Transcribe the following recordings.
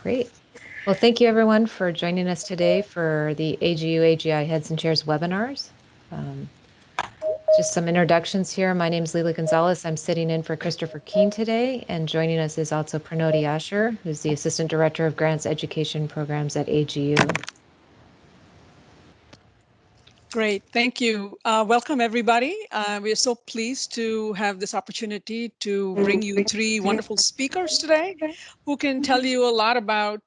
Great. Well, thank you everyone for joining us today for the AGU AGI Heads and Chairs webinars. Just some introductions here. My name is Leila Gonzalez. I'm sitting in for Christopher Keene today, and joining us is also Pranoti Asher, who's the Assistant Director of Grants Education Programs at AGU. Great, thank you. Welcome everybody. We are so pleased to have this opportunity to bring you three wonderful speakers today who can tell you a lot about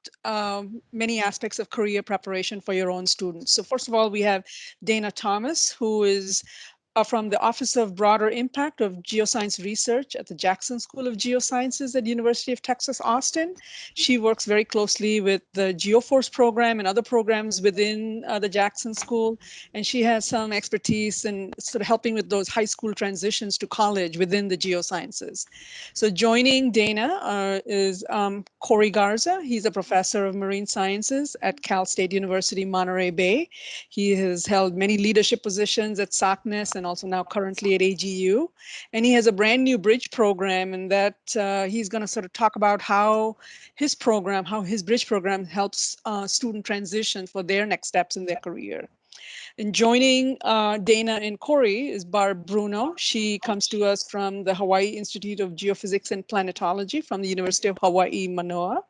many aspects of career preparation for your own students. So first of all, we have Dana Thomas, who is from the Office of Broader Impact of Geoscience Research at the Jackson School of Geosciences at University of Texas, Austin. She works very closely with the GeoFORCE program and other programs within the Jackson School. And she has some expertise in sort of helping with those high school transitions to college within the geosciences. So joining Dana is Corey Garza. He's a professor of marine sciences at Cal State University, Monterey Bay. He has held many leadership positions at SACNES and also now currently at AGU. And he has a brand new bridge program, and that he's going to sort of talk about how his bridge program helps student transition for their next steps in their career. And joining Dana and Corey is Barb Bruno. She comes to us from the Hawai'i Institute of Geophysics and Planetology from the University of Hawaii, Manoa.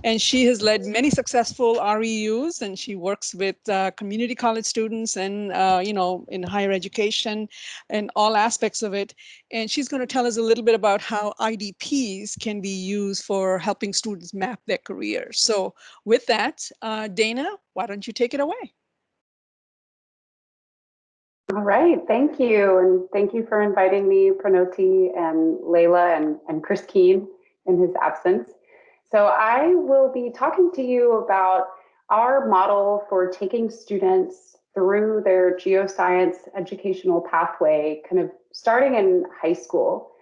And she has led many successful REUs, and she works with community college students and, in higher education and all aspects of it. And she's going to tell us a little bit about how IDPs can be used for helping students map their careers. So with that, Dana, why don't you take it away? All right, thank you. And thank you for inviting me, Pranoti and Leila and Chris Keene in his absence. So I will be talking to you about our model for taking students through their geoscience educational pathway, kind of starting in high school.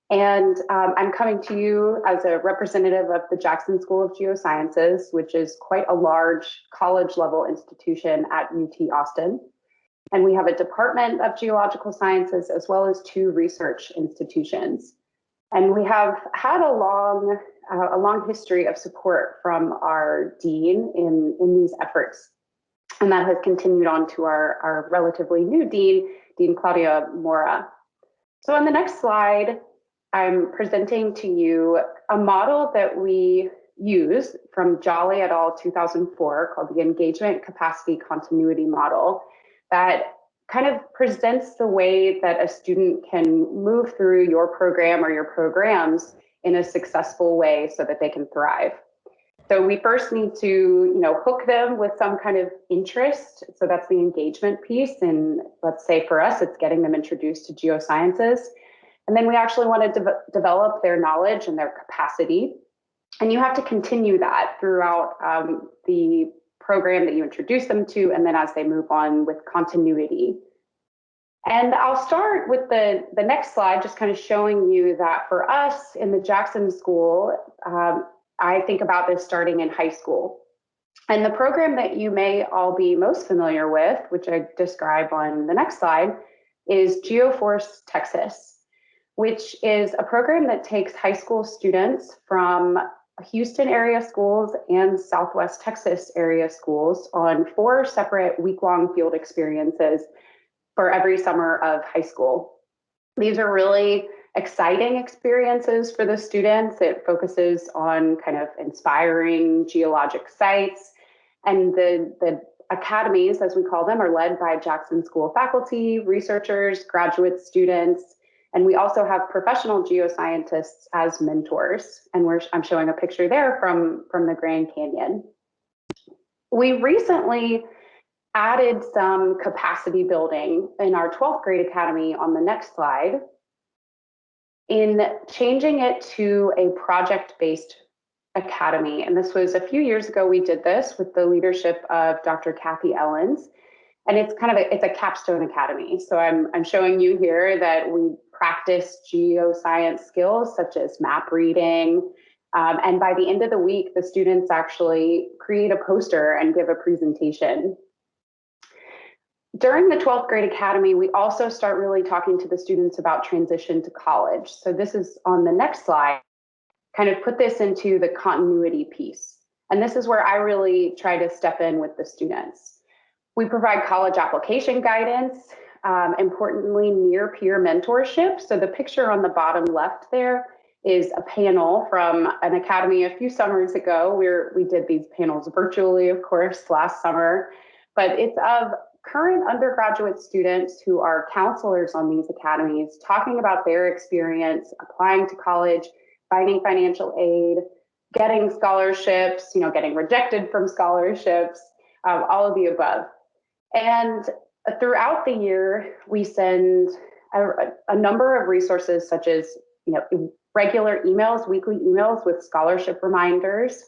And I'm coming to you as a representative of the Jackson School of Geosciences, which is quite a large college level institution at UT Austin. And we have a Department of Geological Sciences as well as 2 research institutions. And we have had a long history of support from our dean in these efforts. And that has continued on to our relatively new dean, Dean Claudia Mora. So on the next slide, I'm presenting to you a model that we use from Jolly et al. 2004 called the Engagement Capacity Continuity Model, that kind of presents the way that a student can move through your program or your programs in a successful way so that they can thrive. So we first need to, hook them with some kind of interest. So that's the engagement piece. And let's say for us, it's getting them introduced to geosciences. And then we actually want to develop their knowledge and their capacity. And you have to continue that throughout the program that you introduce them to, and then as they move on with continuity. And I'll start with the next slide, just kind of showing you that for us in the Jackson School, I think about this starting in high school. And the program that you may all be most familiar with, which I describe on the next slide, is GeoFORCE Texas, which is a program that takes high school students from Houston area schools and Southwest Texas area schools on 4 separate week-long field experiences for every summer of high school. These are really exciting experiences for the students. It focuses on kind of inspiring geologic sites, and the academies, as we call them, are led by Jackson School faculty, researchers, graduate students. And we also have professional geoscientists as mentors. And I'm showing a picture there from the Grand Canyon. We recently added some capacity building in our 12th grade academy on the next slide, in changing it to a project-based academy. And this was a few years ago we did this with the leadership of Dr. Kathy Ellens. And it's kind of it's a capstone academy. So I'm showing you here that we practice geoscience skills such as map reading. And by the end of the week, the students actually create a poster and give a presentation. During the 12th grade academy, we also start really talking to the students about transition to college. So this is on the next slide, kind of put this into the continuity piece. And this is where I really try to step in with the students. We provide college application guidance, importantly, near-peer mentorship. So the picture on the bottom left there is a panel from an academy a few summers ago, where we did these panels virtually, of course, last summer. But it's of current undergraduate students who are counselors on these academies, talking about their experience applying to college, finding financial aid, getting scholarships, getting rejected from scholarships, all of the above. And throughout the year, we send a number of resources, such as regular emails, weekly emails with scholarship reminders.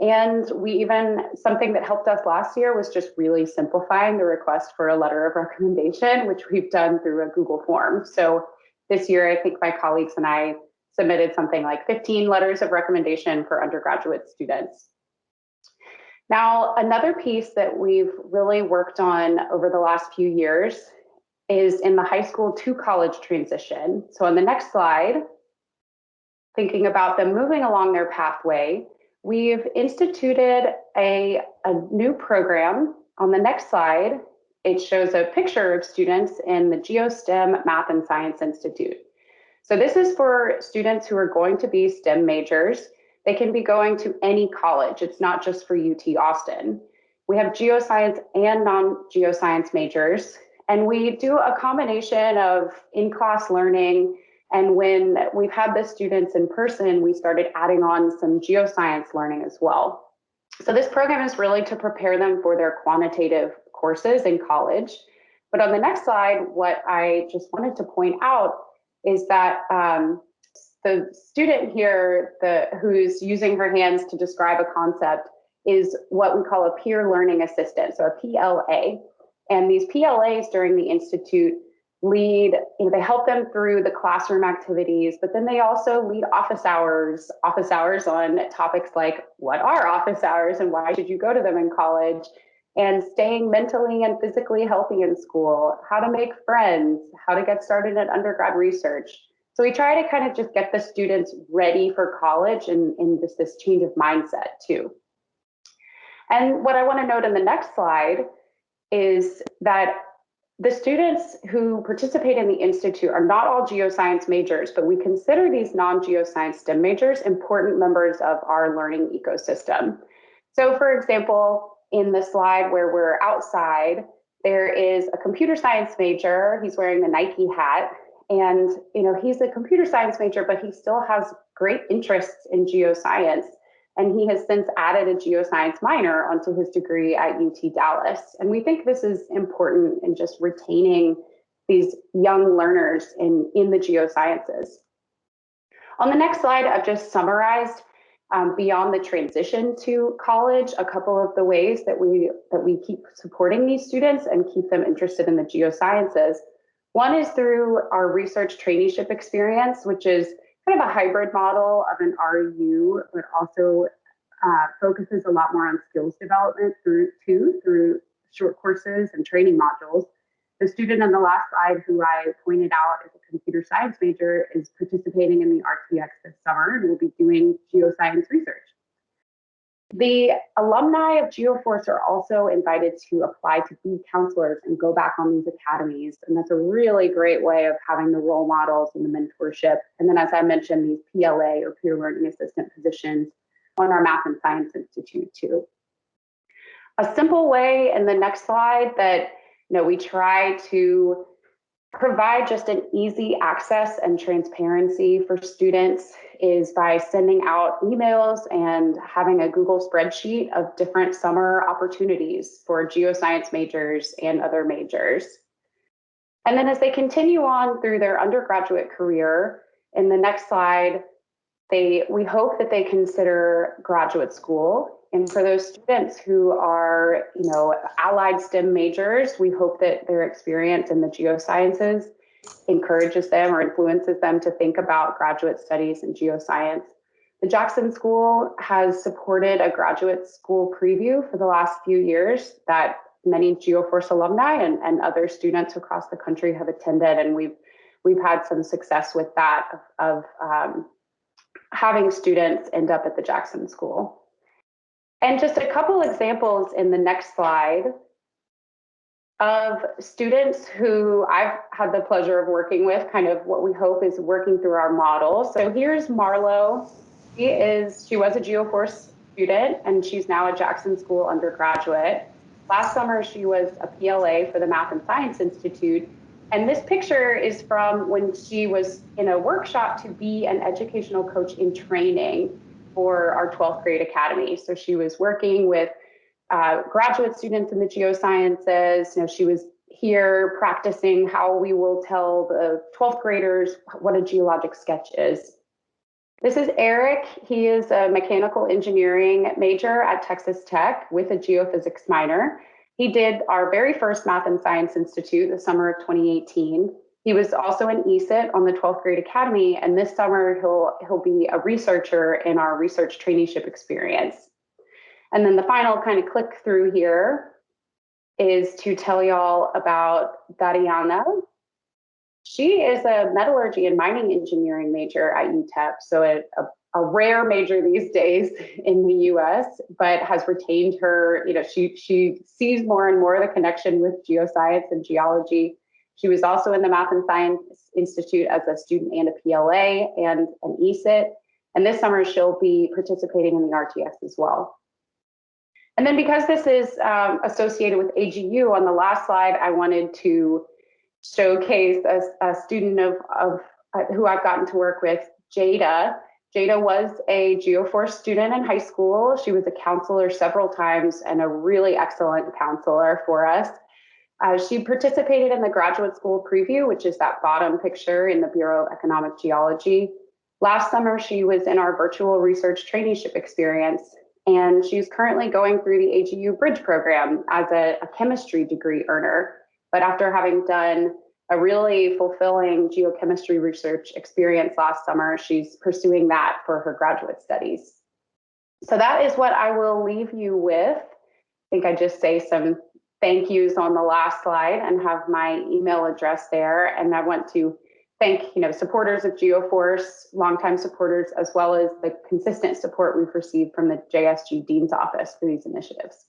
And we even, something that helped us last year was just really simplifying the request for a letter of recommendation, which we've done through a Google form. So this year, I think my colleagues and I submitted something like 15 letters of recommendation for undergraduate students. Now, another piece that we've really worked on over the last few years is in the high school to college transition. So on the next slide, thinking about them moving along their pathway, we've instituted a new program. On the next slide, it shows a picture of students in the GeoSTEM Math and Science Institute. So this is for students who are going to be STEM majors. They can be going to any college. It's not just for UT Austin. We have geoscience and non-geoscience majors, and we do a combination of in-class learning. And when we've had the students in person, we started adding on some geoscience learning as well. So this program is really to prepare them for their quantitative courses in college. But on the next slide, what I just wanted to point out is that the student here who's using her hands to describe a concept is what we call a peer learning assistant, so a PLA. And these PLAs during the Institute lead, they help them through the classroom activities, but then they also lead office hours on topics like what are office hours and why should you go to them in college, and staying mentally and physically healthy in school, how to make friends, how to get started in undergrad research. So we try to kind of just get the students ready for college and in just this change of mindset too. And what I want to note in the next slide is that the students who participate in the Institute are not all geoscience majors, but we consider these non-geoscience STEM majors important members of our learning ecosystem. So for example, in the slide where we're outside, there is a computer science major. He's wearing the Nike hat. And he's a computer science major, but he still has great interests in geoscience. And he has since added a geoscience minor onto his degree at UT Dallas. And we think this is important in just retaining these young learners in the geosciences. On the next slide, I've just summarized beyond the transition to college, a couple of the ways that we keep supporting these students and keep them interested in the geosciences. One is through our research traineeship experience, which is kind of a hybrid model of an RU, but also focuses a lot more on skills development through short courses and training modules. The student on the last slide, who I pointed out as a computer science major, is participating in the RTX this summer and will be doing geoscience research. The alumni of GeoFORCE are also invited to apply to be counselors and go back on these academies. And that's a really great way of having the role models and the mentorship. And then, as I mentioned, these PLA or peer learning assistant positions on our Math and Science Institute too. A simple way in the next slide that we try to provide just an easy access and transparency for students is by sending out emails and having a Google spreadsheet of different summer opportunities for geoscience majors and other majors. And then as they continue on through their undergraduate career, in the next slide, we hope that they consider graduate school. And for those students who are, allied STEM majors, we hope that their experience in the geosciences encourages them or influences them to think about graduate studies in geoscience. The Jackson School has supported a graduate school preview for the last few years that many GeoFORCE alumni and other students across the country have attended, and we've had some success with that of having students end up at the Jackson School. And just a couple examples in the next slide of students who I've had the pleasure of working with, kind of what we hope is working through our model. So here's Marlo. She was a GeoFORCE student, and she's now a Jackson School undergraduate. Last summer, she was a PLA for the Math and Science Institute. And this picture is from when she was in a workshop to be an educational coach in training for our 12th grade academy. So she was working with graduate students in the geosciences. You know, she was here practicing how we will tell the 12th graders what a geologic sketch is. This is Eric. He is a mechanical engineering major at Texas Tech with a geophysics minor. He did our very first Math and Science Institute the summer of 2018. He was also an ESIT on the 12th grade academy, and this summer he'll be a researcher in our research traineeship experience. And then the final kind of click through here is to tell y'all about Dariana. She is a metallurgy and mining engineering major at UTEP, so a rare major these days in the US, but has retained her, you know, she sees more and more the connection with geoscience and geology. She was also in the Math and Science Institute as a student and a PLA and an ESIT. And this summer she'll be participating in the RTS as well. And then because this is associated with AGU, on the last slide, I wanted to showcase a student of who I've gotten to work with, Jada. Jada was a GeoFORCE student in high school. She was a counselor several times and a really excellent counselor for us. She participated in the graduate school preview, which is that bottom picture in the Bureau of Economic Geology. Last summer, she was in our virtual research traineeship experience, and she's currently going through the AGU Bridge program as a chemistry degree earner. But after having done a really fulfilling geochemistry research experience last summer, she's pursuing that for her graduate studies. So that is what I will leave you with. I think I just say some thank yous on the last slide and have my email address there. And I want to thank, supporters of GeoFORCE, longtime supporters, as well as the consistent support we've received from the JSG Dean's Office for these initiatives.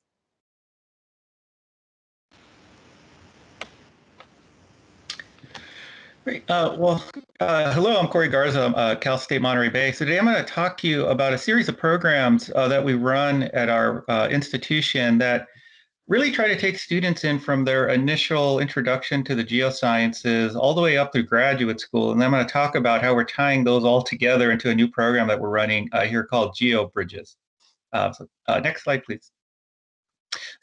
Great. Hello, I'm Corey Garza. I'm Cal State Monterey Bay. So today I'm going to talk to you about a series of programs that we run at our institution that really try to take students in from their initial introduction to the geosciences all the way up through graduate school. And then I'm going to talk about how we're tying those all together into a new program that we're running here called GeoBridges. Next slide, please.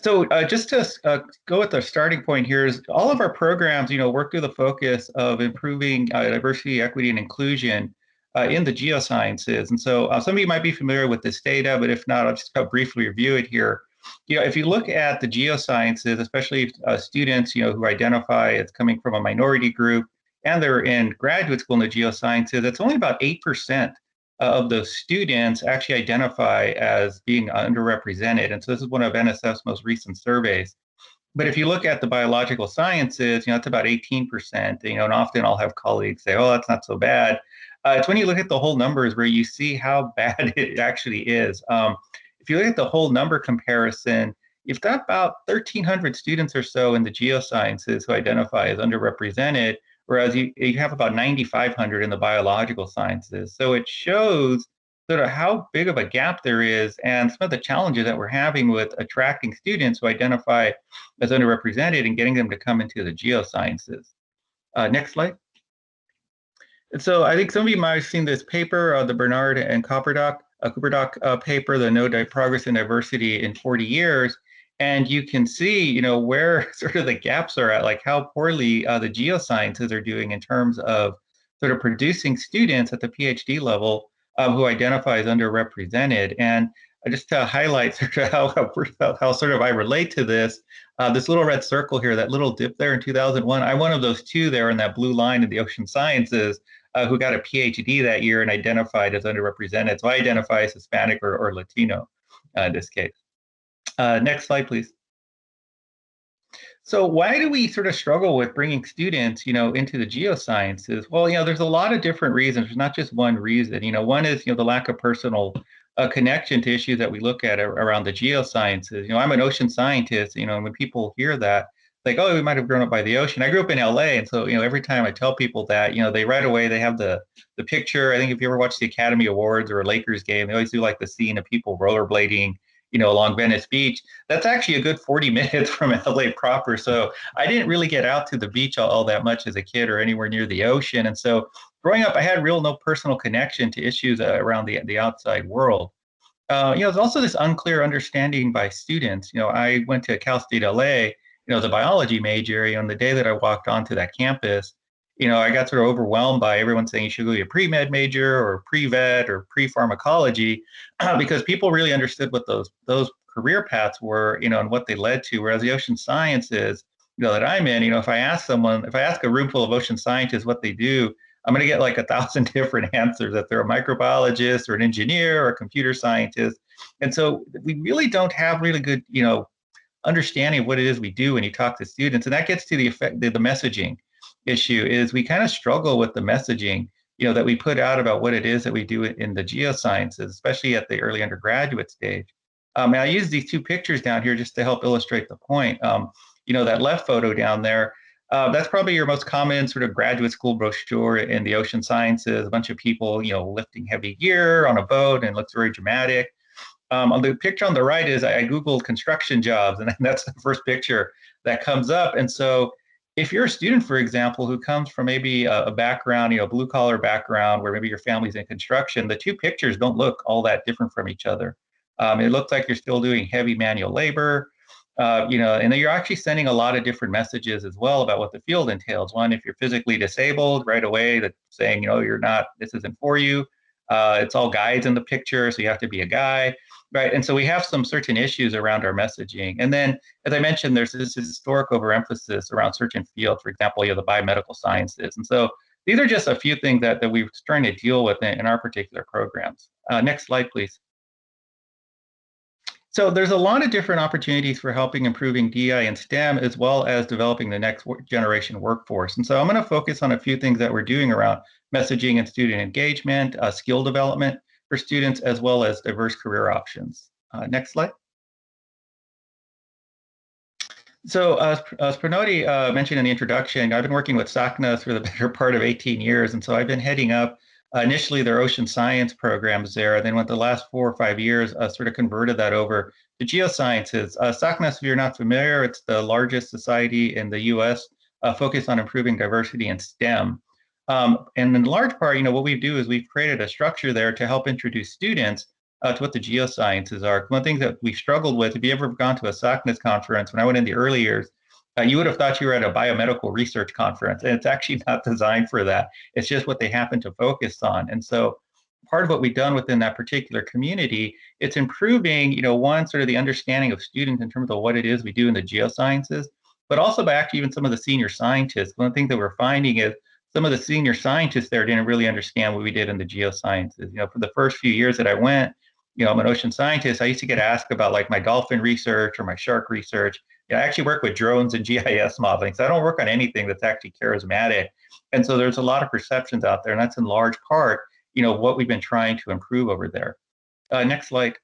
So just to go at the starting point here is all of our programs, work through the focus of improving diversity, equity, and inclusion in the geosciences. And so some of you might be familiar with this data, but if not, I'll just briefly review it here. If you look at the geosciences, especially students, who identify as coming from a minority group and they're in graduate school in the geosciences, it's only about 8% of those students actually identify as being underrepresented. And so this is one of NSF's most recent surveys. But if you look at the biological sciences, it's about 18%, and often I'll have colleagues say, oh, that's not so bad. It's when you look at the whole numbers where you see how bad it actually is. If you look at the whole number comparison, you've got about 1,300 students or so in the geosciences who identify as underrepresented, whereas you have about 9,500 in the biological sciences. So it shows sort of how big of a gap there is and some of the challenges that we're having with attracting students who identify as underrepresented and getting them to come into the geosciences. Next slide. And so I think some of you might have seen this paper, the Bernard and Cooperdock paper, the No Progress in Diversity in 40 Years. And you can see, where sort of the gaps are at, like how poorly the geosciences are doing in terms of sort of producing students at the PhD level who identify as underrepresented. And just to highlight sort of how sort of I relate to this, this little red circle here, that little dip there in 2001, I'm one of those two there in that blue line in the ocean sciences who got a PhD that year and identified as underrepresented. So I identify as Hispanic or Latino in this case. Next slide, please. So why do we sort of struggle with bringing students, into the geosciences? Well, there's a lot of different reasons. There's not just one reason. One is, the lack of personal connection to issues that we look at around the geosciences. You know, I'm an ocean scientist, you know, and when people hear that, like, oh, we might have grown up by the ocean. I grew up in LA, and so, you know, every time I tell people that, you know, they right away, they have the picture. I think if you ever watch the Academy Awards or a Lakers game, they always do like the scene of people rollerblading, you know, along Venice Beach. That's actually a good 40 minutes from LA proper. So I didn't really get out to the beach all that much as a kid or anywhere near the ocean. And so growing up, I had no personal connection to issues around the outside world. You know, there's also this unclear understanding by students. You know, I went to Cal State LA, you know, the biology major, you know, and the day that I walked onto that campus, you know, I got sort of overwhelmed by everyone saying you should go be a pre-med major or pre-vet or pre-pharmacology because people really understood what those career paths were, you know, and what they led to. Whereas the ocean sciences, you know, that I'm in, you know, if I ask a room full of ocean scientists what they do, I'm going to get like 1,000 different answers, that they're a microbiologist or an engineer or a computer scientist. And so we really don't have really good, you know, understanding of what it is we do when you talk to students. And that gets to the messaging issue. Is we kind of struggle with the messaging, you know, that we put out about what it is that we do in the geosciences, especially at the early undergraduate stage. And I use these two pictures down here just to help illustrate the point. You know, that left photo down there, that's probably your most common sort of graduate school brochure in the ocean sciences. A bunch of people, you know, lifting heavy gear on a boat, and it looks very dramatic. On the picture on the right is I Googled construction jobs, and that's the first picture that comes up. And so if you're a student, for example, who comes from maybe a background, you know, blue collar background, where maybe your family's in construction, the two pictures don't look all that different from each other. It looks like you're still doing heavy manual labor, you know, and then you're actually sending a lot of different messages as well about what the field entails. One, if you're physically disabled, right away, that's saying, you know, you're not, this isn't for you. It's all guys in the picture, so you have to be a guy. Right. And so we have some certain issues around our messaging. And then, as I mentioned, there's this historic overemphasis around certain fields, for example, you know, the biomedical sciences. And so these are just a few things that we're trying to deal with in our particular programs. Next slide, please. So there's a lot of different opportunities for helping improving DI and STEM, as well as developing the next generation workforce. And so I'm going to focus on a few things that we're doing around messaging and student engagement, skill development for students, as well as diverse career options. Next slide. So as Pranoti mentioned in the introduction, I've been working with SACNAS for the better part of 18 years. And so I've been heading up initially their ocean science programs there. And then with the last 4 or 5 years, sort of converted that over to geosciences. SACNAS, if you're not familiar, it's the largest society in the US focused on improving diversity in STEM. And in large part, you know, what we do is we've created a structure there to help introduce students to what the geosciences are. One thing that we struggled with, if you ever gone to a SACNAS conference, when I went in the early years, you would have thought you were at a biomedical research conference, and it's actually not designed for that. It's just what they happen to focus on. And so part of what we've done within that particular community, it's improving, you know, one, sort of the understanding of students in terms of what it is we do in the geosciences, but also by actually even some of the senior scientists. One thing that we're finding is some of the senior scientists there didn't really understand what we did in the geosciences. You know, for the first few years that I went, you know, I'm an ocean scientist. I used to get asked about like my dolphin research or my shark research. You know, I actually work with drones and GIS modeling. So I don't work on anything that's actually charismatic. And so there's a lot of perceptions out there, and that's in large part, you know, what we've been trying to improve over there. Next slide.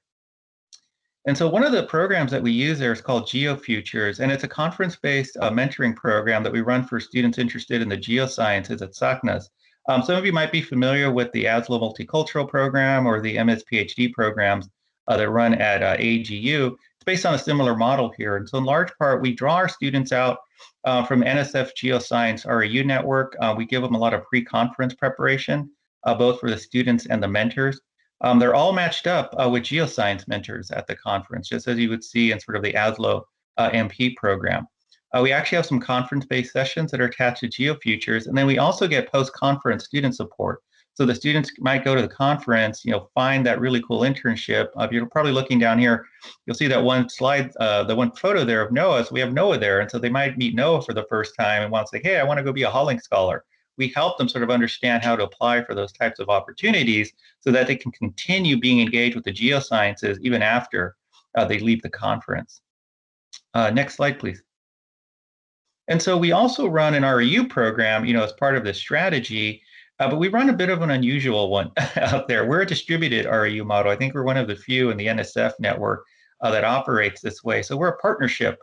And so one of the programs that we use there is called GeoFutures, and it's a conference-based mentoring program that we run for students interested in the geosciences at SACNAS. Some of you might be familiar with the ASLO Multicultural Program or the MS Ph.D. programs that run at AGU. It's based on a similar model here. And so in large part, we draw our students out from NSF Geoscience RAU network. We give them a lot of pre-conference preparation, both for the students and the mentors. They're all matched up with geoscience mentors at the conference, just as you would see in sort of the ASLO MP program. We actually have some conference-based sessions that are attached to GeoFutures, and then we also get post-conference student support. So the students might go to the conference, you know, find that really cool internship. If you're probably looking down here, you'll see that one slide, the one photo there of NOAA. So we have NOAA there, and so they might meet NOAA for the first time and want to say, hey, I want to go be a Holling Scholar. We help them sort of understand how to apply for those types of opportunities so that they can continue being engaged with the geosciences even after they leave the conference. Next slide, please. And so we also run an REU program, you know, as part of this strategy But we run a bit of an unusual one out there. We're a distributed REU model. I think we're one of the few in the NSF network that operates this way. So we're a partnership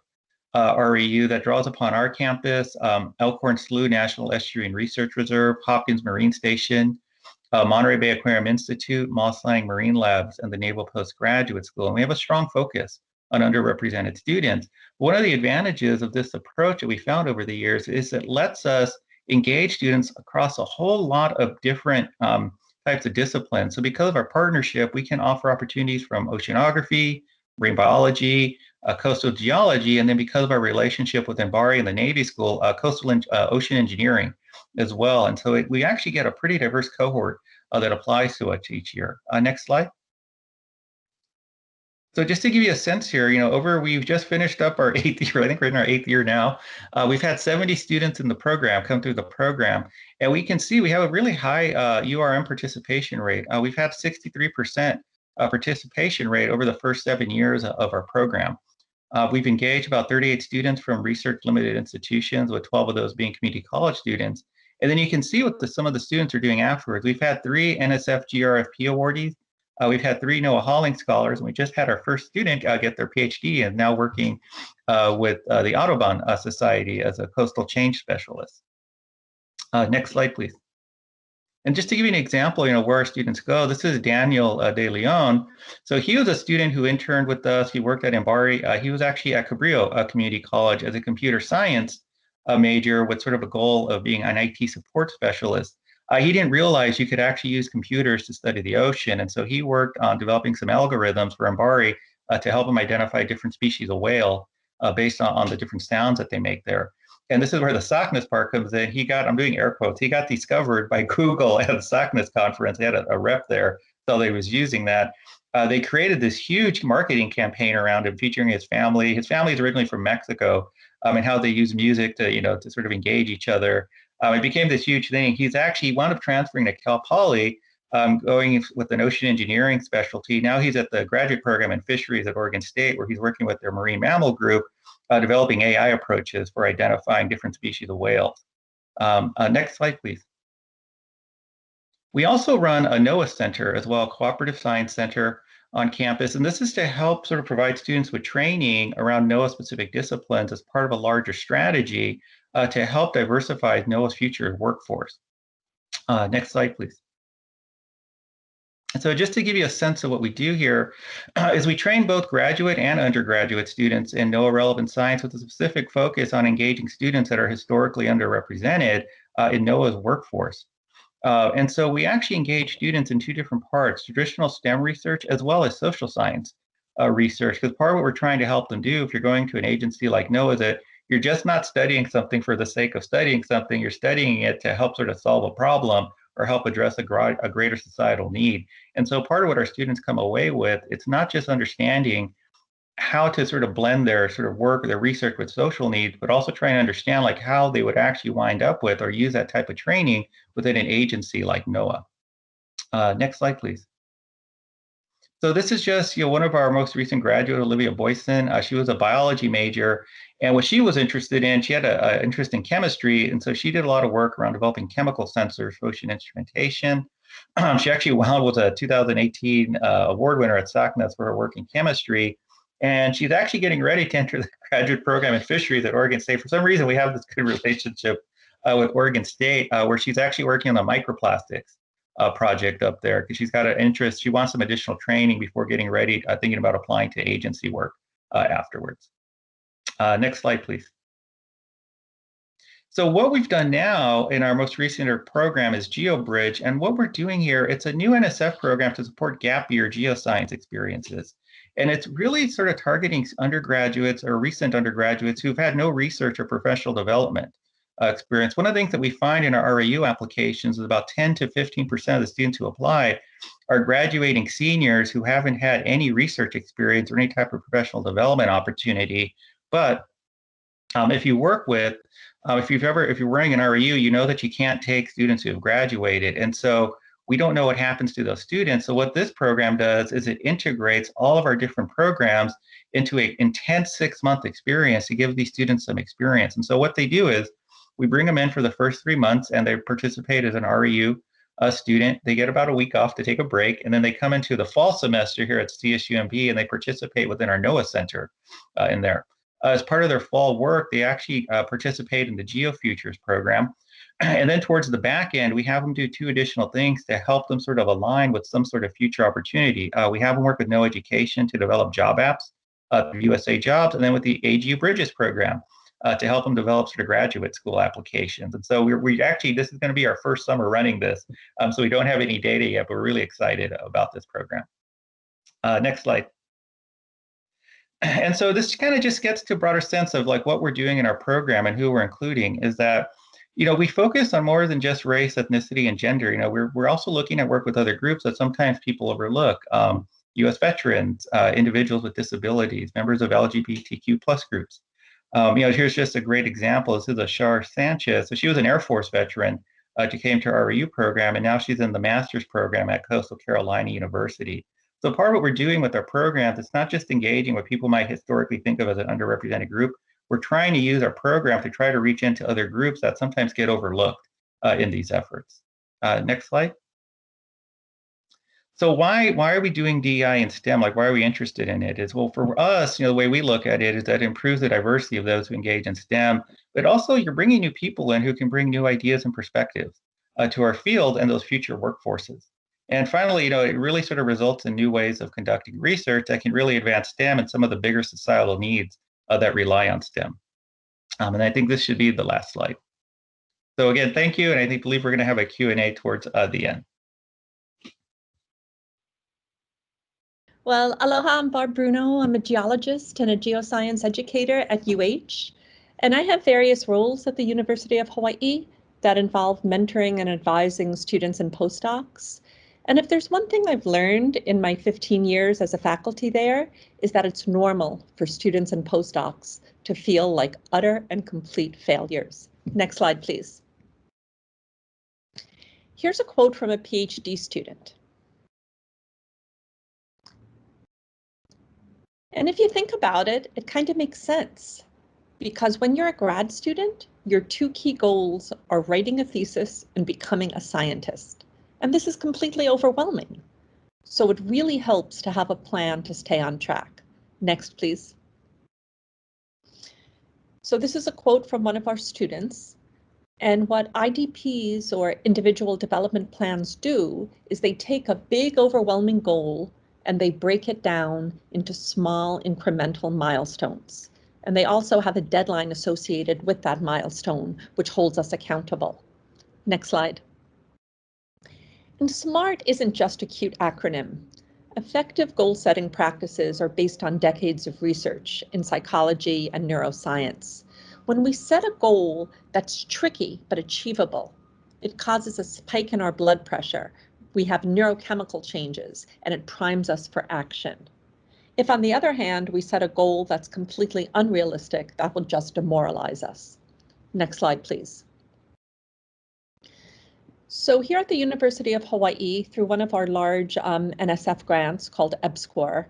REU that draws upon our campus, Elkhorn Slough National Estuary and Research Reserve, Hopkins Marine Station, Monterey Bay Aquarium Institute, Moss Landing Marine Labs, and the Naval Postgraduate School. And we have a strong focus on underrepresented students. One of the advantages of this approach that we found over the years is it lets us engage students across a whole lot of different types of disciplines. So because of our partnership, we can offer opportunities from oceanography, marine biology, coastal geology, and then because of our relationship with MBARI and the Navy School, coastal ocean engineering as well. And so we actually get a pretty diverse cohort that applies to us each year. Next slide. So just to give you a sense here, we've just finished up our 8th year. I think we're in our 8th year now. We've had 70 students in the program come through the program, and we can see we have a really high URM participation rate. We've had 63% participation rate over the first 7 years of our program. We've engaged about 38 students from research limited institutions, with 12 of those being community college students. And then you can see what some of the students are doing afterwards. We've had 3 NSF GRFP awardees. We've had 3 NOAA Hauling Scholars, and we just had our first student get their Ph.D. and now working with the Audubon Society as a coastal change specialist. Next slide, please. And just to give you an example, where our students go, this is Daniel De Leon. So he was a student who interned with us. He worked at MBARI. He was actually at Cabrillo Community College as a computer science major with sort of a goal of being an IT support specialist. He didn't realize you could actually use computers to study the ocean. And so he worked on developing some algorithms for MBARI to help him identify different species of whale based on the different sounds that they make there. And this is where the SACNAS part comes in. I'm doing air quotes, he got discovered by Google at the SACNAS conference. They had a rep there, so they was using that. They created this huge marketing campaign around him featuring his family. His family is originally from Mexico, and how they use music to sort of engage each other. It became this huge thing. He wound up transferring to Cal Poly, going with an ocean engineering specialty. Now he's at the graduate program in fisheries at Oregon State, where he's working with their marine mammal group, developing AI approaches for identifying different species of whales. Next slide, please. We also run a NOAA center as well, a Cooperative Science Center on campus. And this is to help sort of provide students with training around NOAA-specific disciplines as part of a larger strategy to help diversify NOAA's future workforce. Next slide, please. And so just to give you a sense of what we do here is we train both graduate and undergraduate students in NOAA relevant science with a specific focus on engaging students that are historically underrepresented in NOAA's workforce. And so we actually engage students in 2 different parts, traditional STEM research as well as social science research, because part of what we're trying to help them do if you're going to an agency like NOAA is that you're just not studying something for the sake of studying something, you're studying it to help sort of solve a problem or help address a greater societal need. And so part of what our students come away with, it's not just understanding how to sort of blend their sort of work, their research with social needs, but also trying to understand like how they would actually wind up with or use that type of training within an agency like NOAA. Next slide, please. So this is just one of our most recent graduate, Olivia Boisen. She was a biology major, and what she was interested in, she had an interest in chemistry, and so she did a lot of work around developing chemical sensors for ocean instrumentation. She actually was a 2018 award winner at SACNAS for her work in chemistry, and she's actually getting ready to enter the graduate program in fisheries at Oregon State. For some reason, we have this good relationship with Oregon State, where she's actually working on the microplastics project up there because she's got an interest. She wants some additional training before getting ready, thinking about applying to agency work afterwards. Next slide, please. So what we've done now in our most recent program is GeoBridge. And what we're doing here, it's a new NSF program to support gap year geoscience experiences. And it's really sort of targeting undergraduates or recent undergraduates who've had no research or professional development experience. One of the things that we find in our REU applications is about 10 to 15% of the students who apply are graduating seniors who haven't had any research experience or any type of professional development opportunity. But if you work with, if you're running an REU, you know that you can't take students who have graduated. And so we don't know what happens to those students. So what this program does is it integrates all of our different programs into an intense 6-month experience to give these students some experience. And so what they do is We bring them in for the first 3 months and they participate as an REU student. They get about a week off to take a break, and then they come into the fall semester here at CSUMB and they participate within our NOAA Center in there. As part of their fall work, they actually participate in the GeoFutures program. And then towards the back end, we have them do 2 additional things to help them sort of align with some sort of future opportunity. We have them work with No Education to develop job apps through USA Jobs, and then with the AGU Bridges program to help them develop sort of graduate school applications. And so we actually, this is going to be our first summer running this. So we don't have any data yet, but we're really excited about this program. Next slide. And so this kind of just gets to a broader sense of like what we're doing in our program and who we're including is that, you know, we focus on more than just race, ethnicity, and gender. You know, we're also looking at work with other groups that sometimes people overlook. U.S. veterans, individuals with disabilities, members of LGBTQ+ groups. You know, here's just a great example. This is Ashar Sanchez. So she was an Air Force veteran. She came to our REU program, and now she's in the master's program at Coastal Carolina University. So part of what we're doing with our programs, it's not just engaging what people might historically think of as an underrepresented group. We're trying to use our program to try to reach into other groups that sometimes get overlooked in these efforts. Next slide. So why are we doing DEI in STEM? Like, why are we interested in it? Is, well, for us, you know, the way we look at it is that it improves the diversity of those who engage in STEM, but also you're bringing new people in who can bring new ideas and perspectives to our field and those future workforces. And finally, you know, it really sort of results in new ways of conducting research that can really advance STEM and some of the bigger societal needs that rely on STEM. And I think this should be the last slide. So again, thank you. And I believe we're going to have a Q&A towards the end. Well, aloha, I'm Barb Bruno. I'm a geologist and a geoscience educator at UH. And I have various roles at the University of Hawaii that involve mentoring and advising students and postdocs. And if there's one thing I've learned in my 15 years as a faculty there, is that it's normal for students and postdocs to feel like utter and complete failures. Next slide, please. Here's a quote from a PhD student. And if you think about it, it kind of makes sense. Because when you're a grad student, your 2 key goals are writing a thesis and becoming a scientist. And this is completely overwhelming. So it really helps to have a plan to stay on track. Next, please. So this is a quote from one of our students. And what IDPs or individual development plans do is they take a big overwhelming goal and they break it down into small incremental milestones. And they also have a deadline associated with that milestone, which holds us accountable. Next slide. And SMART isn't just a cute acronym. Effective goal-setting practices are based on decades of research in psychology and neuroscience. When we set a goal that's tricky but achievable, it causes a spike in our blood pressure. We have neurochemical changes, and it primes us for action. If, on the other hand, we set a goal that's completely unrealistic, that will just demoralize us. Next slide, please. So here at the University of Hawaii, through one of our large NSF grants called EBSCOR,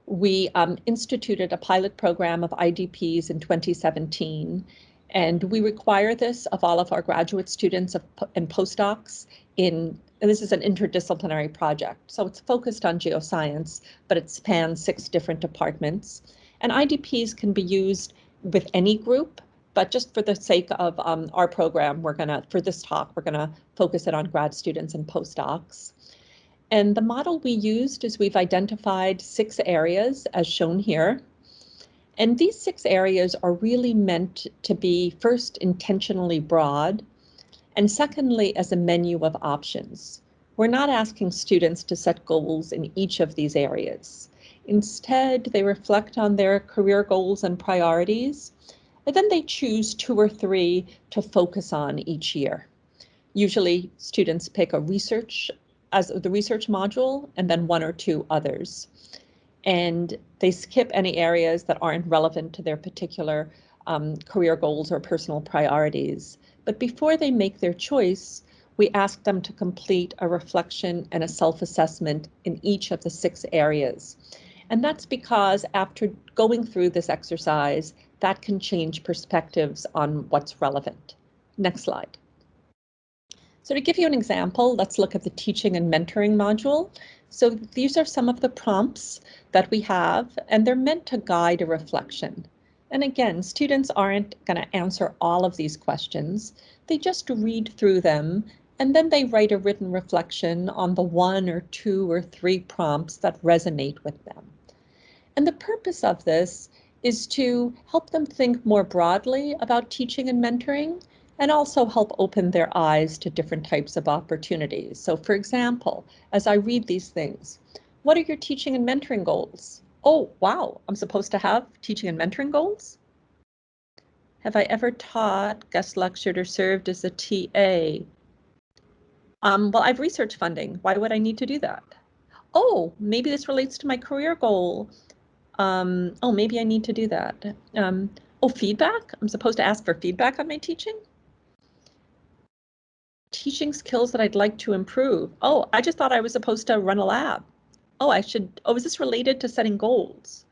we instituted a pilot program of IDPs in 2017. And we require this of all of our graduate students and postdocs and this is an interdisciplinary project. So it's focused on geoscience, but it spans 6 different departments. And IDPs can be used with any group, but just for the sake of our program, for this talk, we're gonna focus it on grad students and postdocs. And the model we used is we've identified 6 areas as shown here. And these 6 areas are really meant to be first intentionally broad, and secondly, as a menu of options. We're not asking students to set goals in each of these areas. Instead, they reflect on their career goals and priorities, and then they choose 2 or 3 to focus on each year. Usually, students pick the research module and then 1 or 2 others. And they skip any areas that aren't relevant to their particular career goals or personal priorities. But before they make their choice, we ask them to complete a reflection and a self-assessment in each of the 6 areas. And that's because after going through this exercise, that can change perspectives on what's relevant. Next slide. So to give you an example, let's look at the teaching and mentoring module. So these are some of the prompts that we have, and they're meant to guide a reflection. And again, students aren't going to answer all of these questions. They just read through them, and then they write a written reflection on the 1 or 2 or 3 prompts that resonate with them. And the purpose of this is to help them think more broadly about teaching and mentoring, and also help open their eyes to different types of opportunities. So for example, as I read these things, what are your teaching and mentoring goals? Oh, wow, I'm supposed to have teaching and mentoring goals? Have I ever taught, guest lectured, or served as a TA? Well, I've research funding. Why would I need to do that? Oh, maybe this relates to my career goal. Oh, maybe I need to do that. Oh, feedback? I'm supposed to ask for feedback on my teaching? Teaching skills that I'd like to improve. Oh, I just thought I was supposed to run a lab. Oh, is this related to setting goals?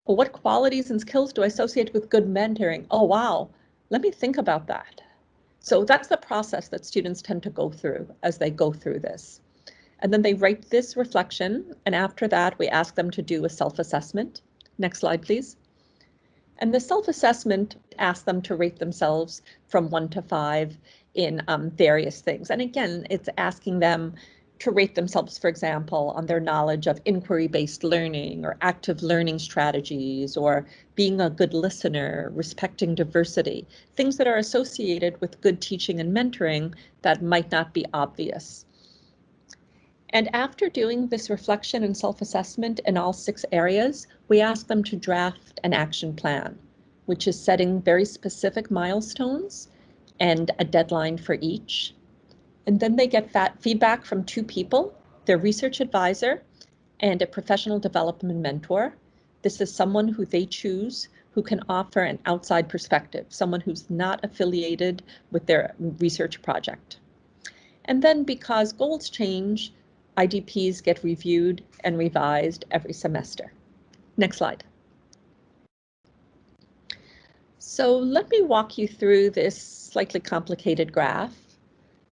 Well, what qualities and skills do I associate with good mentoring? Oh, wow, let me think about that. So that's the process that students tend to go through as they go through this. And then they write this reflection, and after that, we ask them to do a self-assessment. Next slide, please. And the self-assessment asks them to rate themselves from 1 to 5 in various things. And again, it's asking them to rate themselves, for example, on their knowledge of inquiry-based learning or active learning strategies, or being a good listener, respecting diversity, things that are associated with good teaching and mentoring that might not be obvious. And after doing this reflection and self-assessment in all 6 areas, we ask them to draft an action plan, which is setting very specific milestones and a deadline for each. And then they get that feedback from 2 people, their research advisor and a professional development mentor. This is someone who they choose who can offer an outside perspective, someone who's not affiliated with their research project. And then because goals change, IDPs get reviewed and revised every semester. Next slide. So let me walk you through this slightly complicated graph.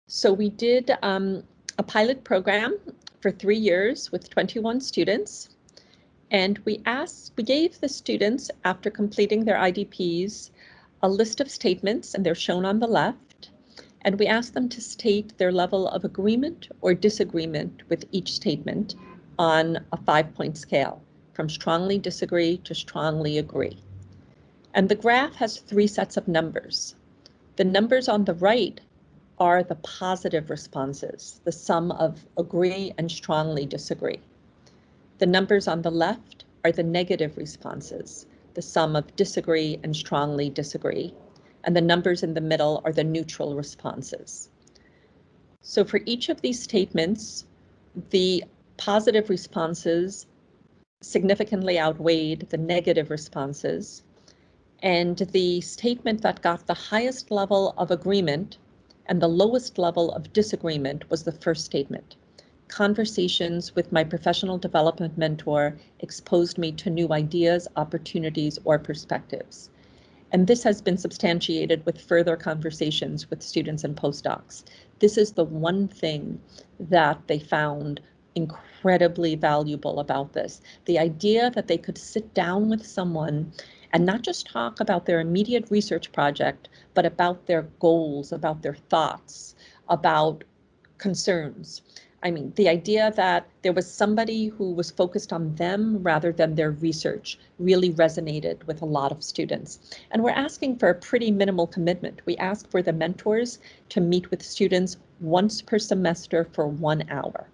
So we did a pilot program for 3 years with 21 students. And we gave the students, after completing their IDPs, a list of statements, and they're shown on the left. And we asked them to state their level of agreement or disagreement with each statement on a 5-point scale, from strongly disagree to strongly agree. And the graph has 3 sets of numbers. The numbers on the right are the positive responses, the sum of agree and strongly disagree. The numbers on the left are the negative responses, the sum of disagree and strongly disagree. And the numbers in the middle are the neutral responses. So for each of these statements, the positive responses significantly outweighed the negative responses. And the statement that got the highest level of agreement and the lowest level of disagreement was the first statement. Conversations with my professional development mentor exposed me to new ideas, opportunities, or perspectives. And this has been substantiated with further conversations with students and postdocs. This is the one thing that they found incredibly valuable about this. The idea that they could sit down with someone and not just talk about their immediate research project, but about their goals, about their thoughts, about concerns. I mean, the idea that there was somebody who was focused on them rather than their research really resonated with a lot of students. And we're asking for a pretty minimal commitment. We ask for the mentors to meet with students once per semester for 1 hour.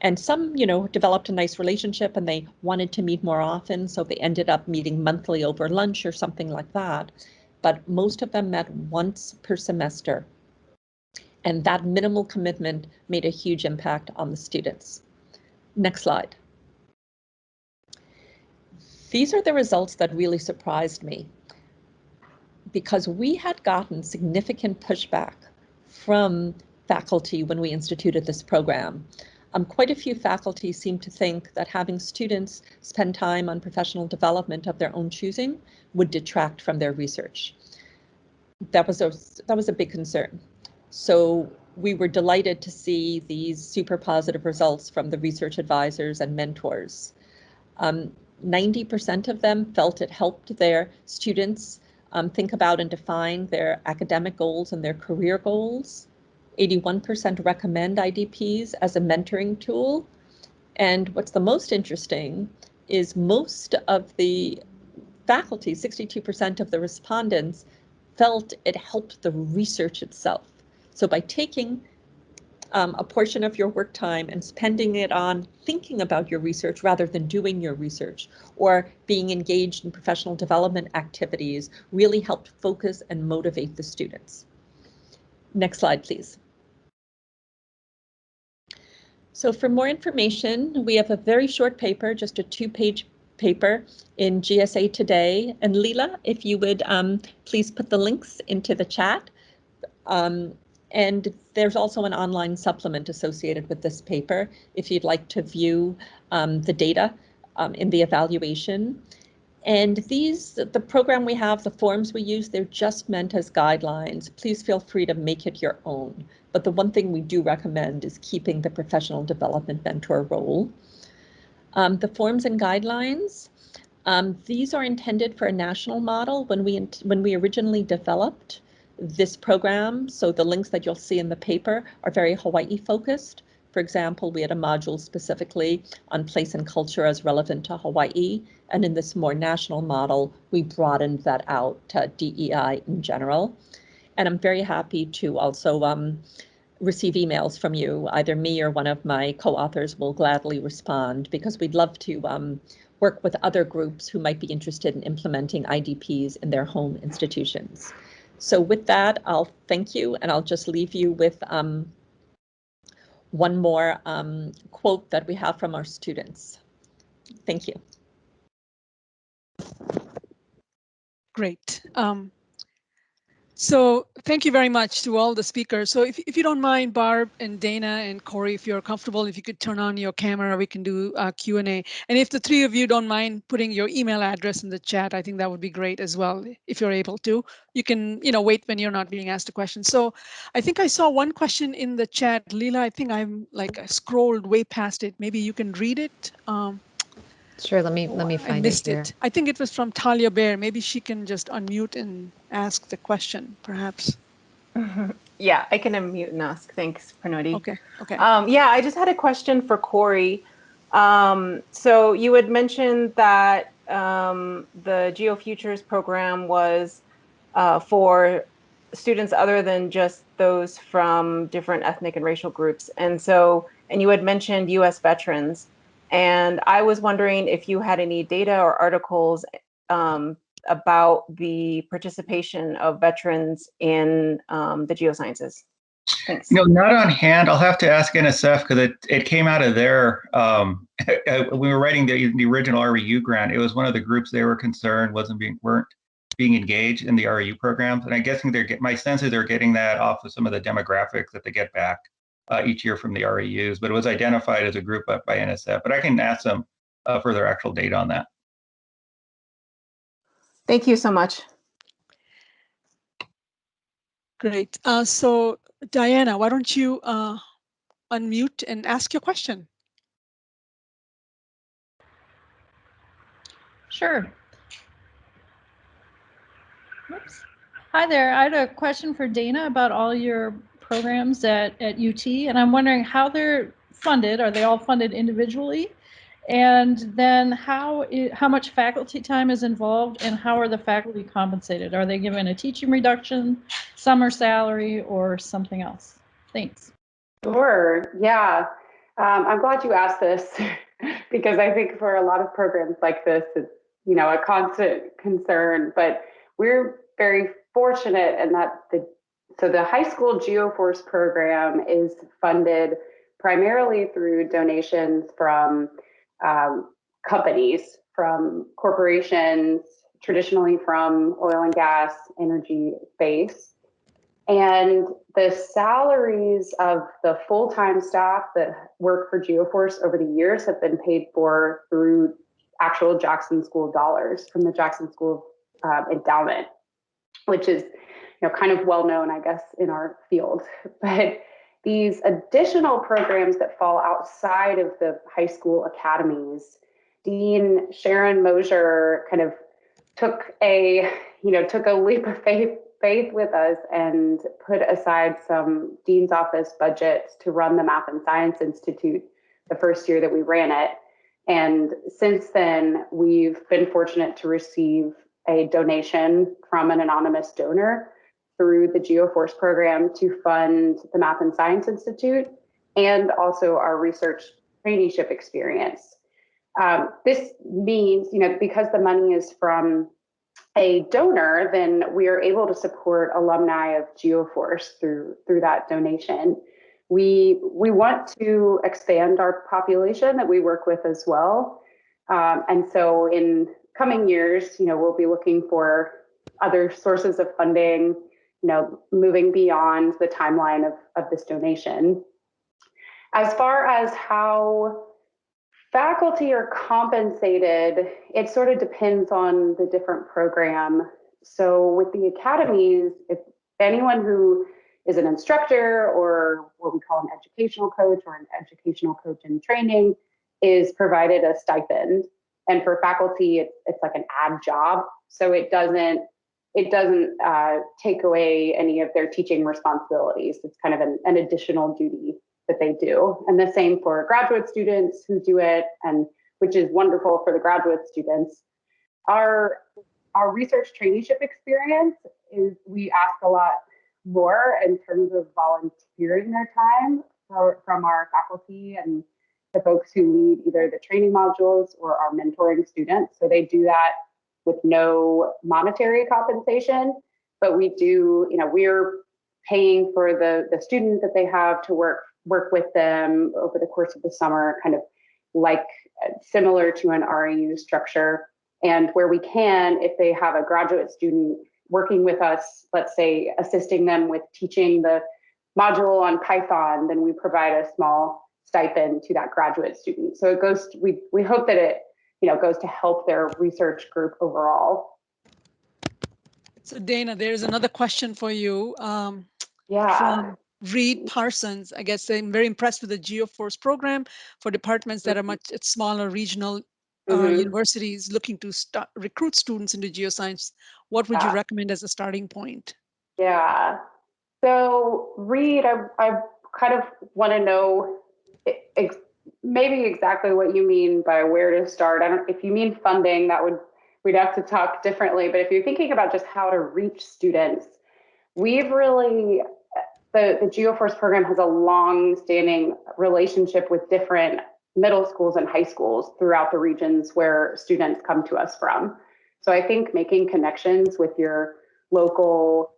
And some, developed a nice relationship and they wanted to meet more often, so they ended up meeting monthly over lunch or something like that. But most of them met once per semester. And that minimal commitment made a huge impact on the students. Next slide. These are the results that really surprised me, because we had gotten significant pushback from faculty when we instituted this program. Quite a few faculty seem to think that having students spend time on professional development of their own choosing would detract from their research. that was a big concern. So we were delighted to see these super positive results from the research advisors and mentors. 90% of them felt it helped their students think about and define their academic goals and their career goals. 81% recommend IDPs as a mentoring tool. And what's the most interesting is most of the faculty, 62% of the respondents, felt it helped the research itself. So by taking a portion of your work time and spending it on thinking about your research rather than doing your research, or being engaged in professional development activities, really helped focus and motivate the students. Next slide, please. So for more information, we have a very short paper, just a 2-page paper in GSA Today. And Leela, if you would please put the links into the chat. And there's also an online supplement associated with this paper if you'd like to view the data in the evaluation. And the program we have, the forms we use, they're just meant as guidelines. Please feel free to make it your own. But the one thing we do recommend is keeping the professional development mentor role. The forms and guidelines, these are intended for a national model. When we originally developed this program, so the links that you'll see in the paper are very Hawaii focused. For example, we had a module specifically on place and culture as relevant to Hawaii. And in this more national model, we broadened that out to DEI in general. And I'm very happy to also receive emails from you. Either me or one of my co-authors will gladly respond, because we'd love to work with other groups who might be interested in implementing IDPs in their home institutions. So with that, I'll thank you, and I'll just leave you with one more quote that we have from our students. Thank you. Great. So thank you very much to all the speakers. So if you don't mind, Barb and Dana and Corey, if you're comfortable, if you could turn on your camera, we can do Q&A. And if the three of you don't mind putting your email address in the chat, I think that would be great as well, if you're able to. You can, wait when you're not being asked a question. So I think I saw one question in the chat. Leela, I think I scrolled way past it. Maybe you can read it. Sure, let me find it here. I think it was from Talia Bear. Maybe she can just unmute and ask the question, perhaps. Yeah, I can unmute and ask. Thanks, Pranoti. Okay. Yeah, I just had a question for Corey. So you had mentioned that the GeoFutures program was for students other than just those from different ethnic and racial groups. And you had mentioned US veterans. And I was wondering if you had any data or articles about the participation of veterans in the geosciences. Thanks. No, not on hand. I'll have to ask NSF, because it came out of their, we were writing the original REU grant. It was one of the groups they were concerned weren't being engaged in the REU programs. And I'm guessing my sense is they're getting that off of some of the demographics that they get back each year from the REUs, but it was identified as a group by NSF. But I can ask them for their actual data on that. Thank you so much. Great. So Diana, why don't you unmute and ask your question? Sure. Oops. Hi there. I had a question for Dana about all your programs at UT, and I'm wondering how they're funded. Are they all funded individually? And then how much faculty time is involved, and how are the faculty compensated? Are they given a teaching reduction, summer salary, or something else? Thanks. Sure. Yeah. I'm glad you asked this because I think for a lot of programs like this, it's a constant concern. But we're very fortunate in that the high school GeoFORCE program is funded primarily through donations from companies, from corporations, traditionally from oil and gas, energy space. And the salaries of the full-time staff that work for GeoFORCE over the years have been paid for through actual Jackson School dollars from the Jackson School endowment, which is kind of well known, I guess, in our field. But these additional programs that fall outside of the high school academies, Dean Sharon Mosier kind of took a leap of faith with us and put aside some dean's office budgets to run the Math and Science Institute the first year that we ran it. And since then, we've been fortunate to receive a donation from an anonymous donor through the GeoFORCE program to fund the Math and Science Institute and also our research traineeship experience. This means, because the money is from a donor, then we are able to support alumni of GeoFORCE through that donation. We want to expand our population that we work with as well. And so in coming years, we'll be looking for other sources of funding, moving beyond the timeline of this donation. As far as how faculty are compensated, it sort of depends on the different program. So with the academies, if anyone who is an instructor or what we call an educational coach or an educational coach in training is provided a stipend. And for faculty, it's like an ad job. So it doesn't take away any of their teaching responsibilities. It's kind of an additional duty that they do. And the same for graduate students who do it, and which is wonderful for the graduate students. Our research traineeship experience is we ask a lot more in terms of volunteering their time from our faculty and the folks who lead either the training modules or are mentoring students. So they do that with no monetary compensation, but we do, we're paying for the student that they have to work with them over the course of the summer, kind of like similar to an REU structure. And where we can, if they have a graduate student working with us, let's say assisting them with teaching the module on Python, then we provide a small stipend to that graduate student. So it goes, we hope that it, goes to help their research group overall. So Dana, there's another question for you. Yeah. From Reed Parsons. I guess I'm very impressed with the GeoFORCE program for departments that are much smaller regional universities looking to recruit students into geoscience. What would you recommend as a starting point? Yeah. So Reed, I kind of want to know maybe exactly what you mean by where to start. If you mean funding, we'd have to talk differently. But if you're thinking about just how to reach students, we've really, the GeoFORCE program has a long-standing relationship with different middle schools and high schools throughout the regions where students come to us from. So I think making connections with your local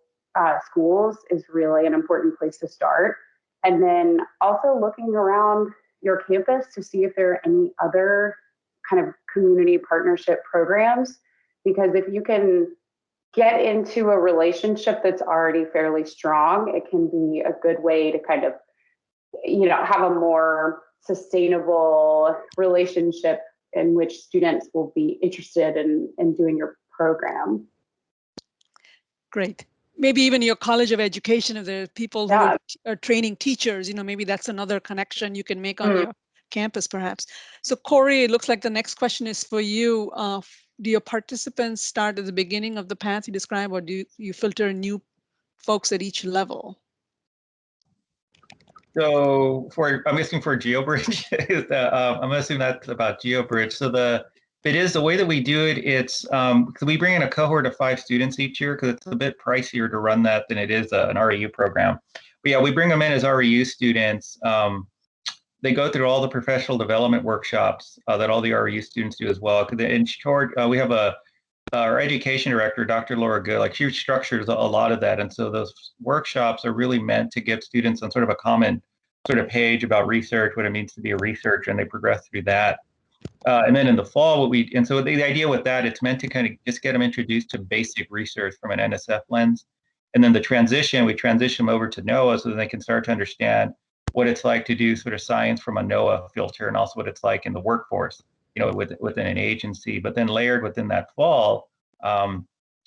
schools is really an important place to start. And then also looking around your campus to see if there are any other kind of community partnership programs, because if you can get into a relationship that's already fairly strong, it can be a good way to kind of, have a more sustainable relationship in which students will be interested in doing your program. Great. Maybe even your College of Education, if there are people who are training teachers, maybe that's another connection you can make on your campus, perhaps. So Corey, it looks like the next question is for you. Do your participants start at the beginning of the path you describe, or do you filter new folks at each level? So I'm guessing for GeoBridge, I'm assuming that's about GeoBridge. So the way that we do it, it's because we bring in a cohort of 5 students each year because it's a bit pricier to run that than it is an REU program. But yeah, we bring them in as REU students. They go through all the professional development workshops that all the REU students do as well. In short, we have our education director, Dr. Laura Good, she structures a lot of that. And so those workshops are really meant to give students on sort of a common sort of page about research, what it means to be a researcher, and they progress through that. And then in the fall, so the idea with that, it's meant to kind of just get them introduced to basic research from an NSF lens. And then we transition them over to NOAA so that they can start to understand what it's like to do sort of science from a NOAA filter, and also what it's like in the workforce, within an agency. But then layered within that fall,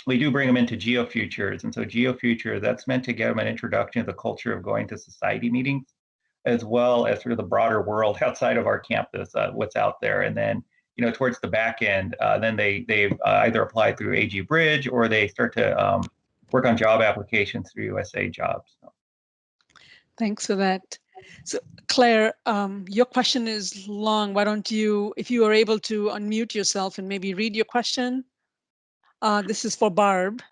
we do bring them into GeoFutures. And so GeoFutures, that's meant to get them an introduction to the culture of going to society meetings, as well as sort of the broader world outside of our campus, what's out there. And then, towards the back end, then they either apply through AGU Bridge or they start to work on job applications through USA Jobs. Thanks for that. So Claire, your question is long. Why don't you, if you are able to unmute yourself and maybe read your question? This is for Barb.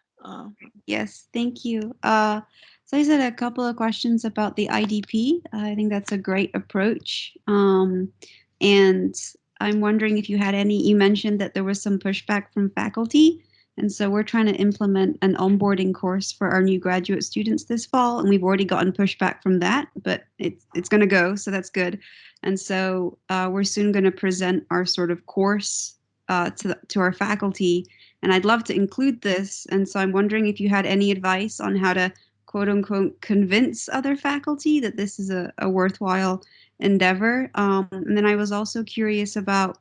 Yes, thank you. So I just had a couple of questions about the IDP. I think that's a great approach. And I'm wondering if you had any, you mentioned that there was some pushback from faculty. And so we're trying to implement an onboarding course for our new graduate students this fall. And we've already gotten pushback from that, but it's going to go. So that's good. And so we're soon going to present our sort of course to our faculty. And I'd love to include this. And so I'm wondering if you had any advice on how to, quote unquote, convince other faculty that this is a worthwhile endeavor. And then I was also curious about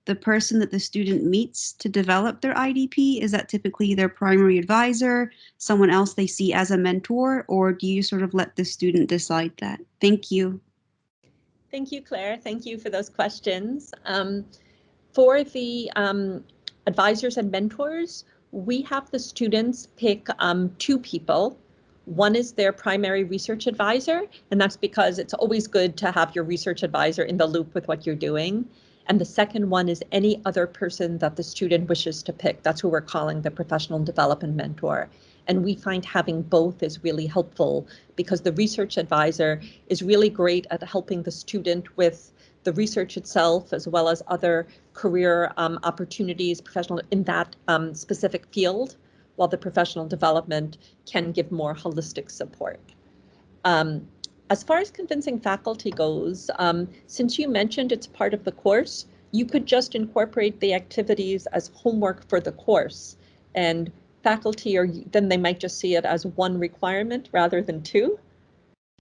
the person that the student meets to develop their IDP. Is that typically their primary advisor, someone else they see as a mentor, or do you sort of let the student decide that? Thank you. Thank you, Claire. Thank you for those questions. For the advisors and mentors, we have the students pick 2 people. One is their primary research advisor, and that's because it's always good to have your research advisor in the loop with what you're doing. And the second one is any other person that the student wishes to pick. That's who we're calling the professional development mentor. And we find having both is really helpful because the research advisor is really great at helping the student with the research itself, as well as other career opportunities, professional in that specific field, while the professional development can give more holistic support. As far as convincing faculty goes, since you mentioned it's part of the course, you could just incorporate the activities as homework for the course, and faculty then they might just see it as one requirement rather than 2.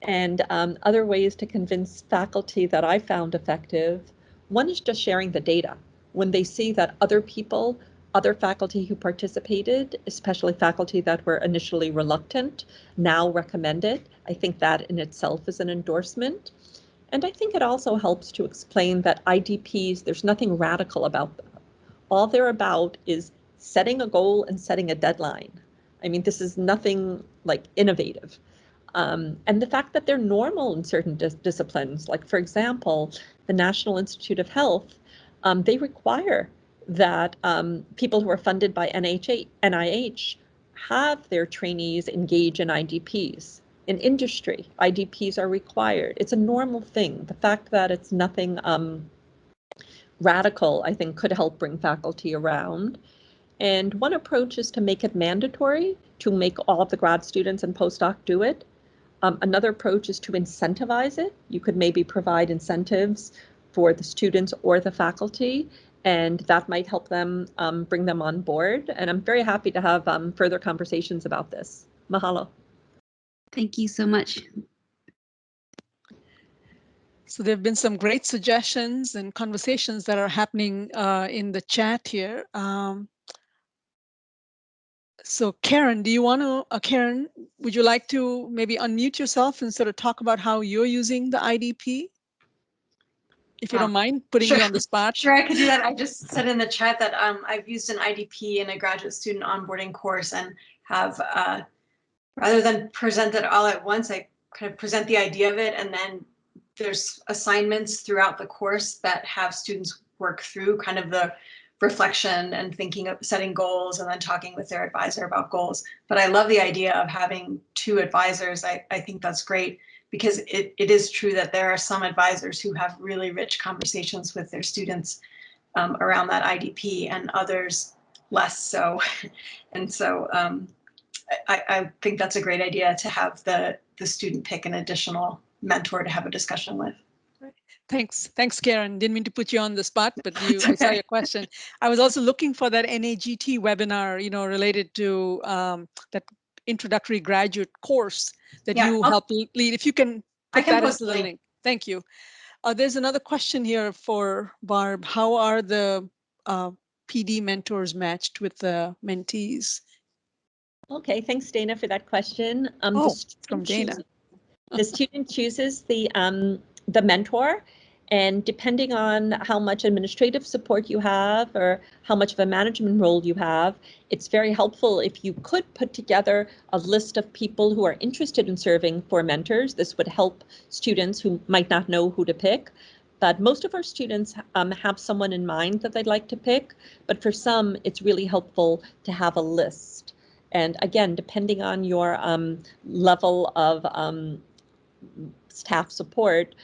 And other ways to convince faculty that I found effective, one is just sharing the data. When they see that other people, other faculty who participated, especially faculty that were initially reluctant, now recommend it, I think that in itself is an endorsement. And I think it also helps to explain that IDPs, there's nothing radical about them. All they're about is setting a goal and setting a deadline. I mean, this is nothing like innovative. And the fact that they're normal in certain disciplines, like, for example, the National Institute of Health, they require that people who are funded by NIH have their trainees engage in IDPs. In industry, IDPs are required. It's a normal thing. The fact that it's nothing radical, I think, could help bring faculty around. And one approach is to make it mandatory, to make all of the grad students and postdoc do it. Another approach is to incentivize it. You could maybe provide incentives for the students or the faculty, and that might help them bring them on board. And I'm very happy to have further conversations about this. Mahalo. Thank you so much. So there have been some great suggestions and conversations that are happening in the chat here. So Karen, do you want to, Karen, would you like to maybe unmute yourself and sort of talk about how you're using the IDP? If you don't mind putting Sure. you on the spot. Sure, I could do that. I just said in the chat that I've used an IDP in a graduate student onboarding course and have, rather than present it all at once, I kind of present the idea of it, and then there's assignments throughout the course that have students work through kind of the reflection and thinking of setting goals and then talking with their advisor about goals. But I love the idea of having 2 advisors. I think that's great, because it is true that there are some advisors who have really rich conversations with their students around that IDP, and others less so. And so I think that's a great idea to have the student pick an additional mentor to have a discussion with. Thanks, Karen. Didn't mean to put you on the spot, but I saw your question. I was also looking for that NAGT webinar, related to that introductory graduate course that you helped lead. If you can put that into the link. Thank you. There's another question here for Barb. How are the PD mentors matched with the mentees Okay, thanks, Dana, for that question. From Dana. The student chooses the mentor, and depending on how much administrative support you have or how much of a management role you have, it's very helpful if you could put together a list of people who are interested in serving for mentors. This would help students who might not know who to pick. But most of our students have someone in mind that they'd like to pick, but for some, it's really helpful to have a list. And again, depending on your level of staff support,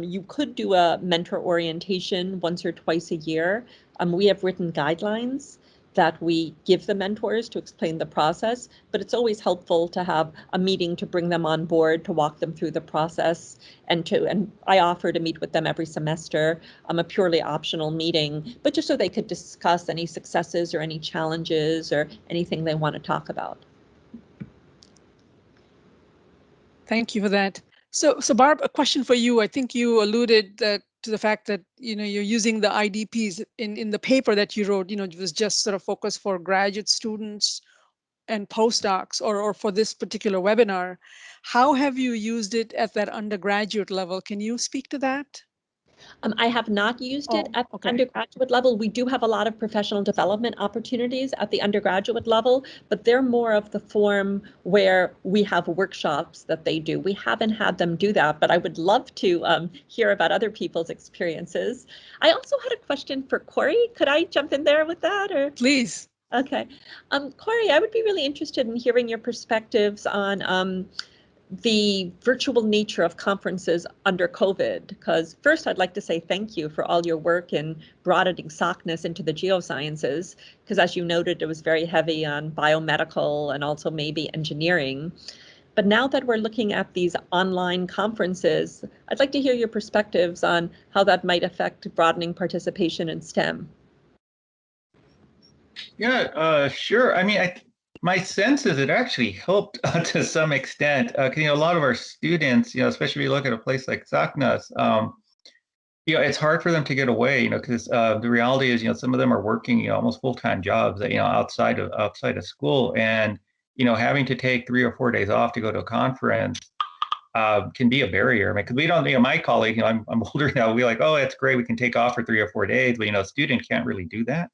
you could do a mentor orientation once or twice a year. We have written guidelines that we give the mentors to explain the process, but it's always helpful to have a meeting to bring them on board, to walk them through the process, and I offer to meet with them every semester, a purely optional meeting, but just so they could discuss any successes or any challenges or anything they want to talk about. Thank you for that. So Barb, a question for you. I think you alluded to the fact that you're using the IDPs in the paper that you wrote. It was just sort of focused for graduate students and postdocs, or for this particular webinar. How have you used it at that undergraduate level? Can you speak to that? I have not used it at the undergraduate level. We do have a lot of professional development opportunities at the undergraduate level, but they're more of the form where we have workshops that they do. We haven't had them do that, but I would love to hear about other people's experiences. I also had a question for Corey. Could I jump in there with that? Or please. Okay. Corey, I would be really interested in hearing your perspectives on the virtual nature of conferences under COVID, because first I'd like to say thank you for all your work in broadening SOCness into the geosciences, because as you noted, it was very heavy on biomedical and also maybe engineering. But now that we're looking at these online conferences, I'd like to hear your perspectives on how that might affect broadening participation in STEM. Yeah, sure. I mean, my sense is it actually helped to some extent. A lot of our students, especially if you look at a place like SOCness, it's hard for them to get away, because the reality is, some of them are working, almost full-time jobs, outside of school, and having to take 3 or 4 days off to go to a conference can be a barrier. I mean, because we don't, my colleague, I'm older now. We're like, oh, it's great, we can take off for 3 or 4 days, but a student can't really do that.